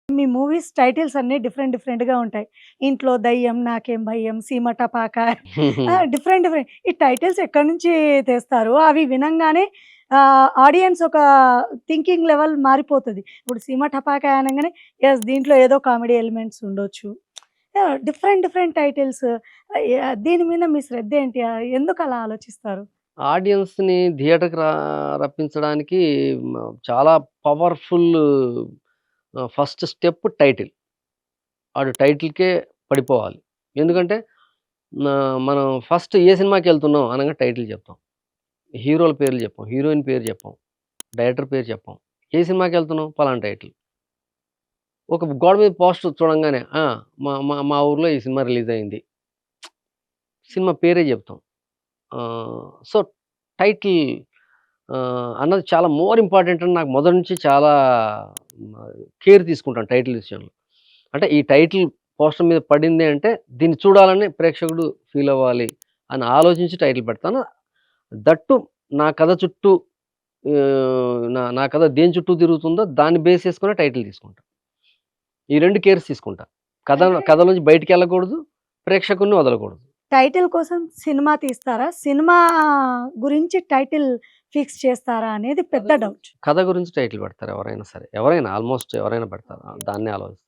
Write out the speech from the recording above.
మీ movies titles అన్నీ different డిఫరెంట్‌గా ఉంటాయి. 'ఇంట్లో దయ్యం', 'నాకేం భయం', 'సీమ టపాక' డిఫరెంట్ డిఫరెంట్ ఈ టైటిల్స్ ఎక్కడి నుంచి తెస్తారు? అవి వినంగానే ఆడియన్స్ ఒక థింకింగ్ లెవెల్ మారిపోతది. ఇప్పుడు 'సీమ టపాక' అనంగానే యెస్ దీంట్లో ఏదో కామెడీ ఎలిమెంట్స్ ఉండొచ్చు. డిఫరెంట్ డిఫరెంట్ టైటిల్స్ దీని మీద మీ శ్రద్ధ ఏంటి? ఎందుకలా ఆలోచిస్తారు? ఆడియన్స్‌ని థియేటర్‌కి రప్పించడానికి చాలా పవర్‌ఫుల్ ఫస్ట్ స్టెప్ టైటిల్. ఆడు టైటిల్‌కే పడిపోవాలి. ఎందుకంటే మనం ఫస్ట్ ఏ సినిమాకెళ్తున్నాం అనంగా టైటిల్ చెప్తాం. హీరోల పేర్లు చెప్పం. హీరోయిన్ పేరు చెప్పం. డైరెక్టర్ పేరు చెప్పం. ఏ సినిమాకెళ్తున్నాం? పలానా టైటిల్. ఒక గోడ మీద పోస్టర్ చూడంగానే మా మా మా ఊర్లో ఈ సినిమా రిలీజ్ అయింది. సినిమా పేరే చెప్తాం. సో, టైటిల్ అన్నది చాలా మోర్ ఇంపార్టెంట్ అని నాకు మొదటి నుంచి చాలా కేర్ తీసుకుంటాను టైటిల్ విషయంలో. అంటే ఈ టైటిల్ పోస్టర్ మీద పడింది అంటే దీన్ని చూడాలని ప్రేక్షకుడు ఫీల్ అవ్వాలి అని ఆలోచించి టైటిల్ పెడతాను. దట్టు నా కథ చుట్టూ నా నా కథ దేని చుట్టూ తిరుగుతుందో దాన్ని బేస్ చేసుకునే టైటిల్ తీసుకుంటా. ఈ 2 కేర్స్ తీసుకుంటా. అంటే కథలోంచి బయటికెళ్ళకూడదు. ప్రేక్షకుడిని వదలకూడదు. టైటిల్ కోసం సినిమా తీస్తారా? సినిమా గురించి టైటిల్ ఫిక్స్ చేస్తారా అనేది పెద్ద డౌట్. కథ గురించి టైటిల్ పెడతారు ఎవరైనా సరే. ఎవరైనా ఆల్‌మోస్ట్ ఎవరైనా పెడతారు. దాన్నే ఆలోచిస్తారు.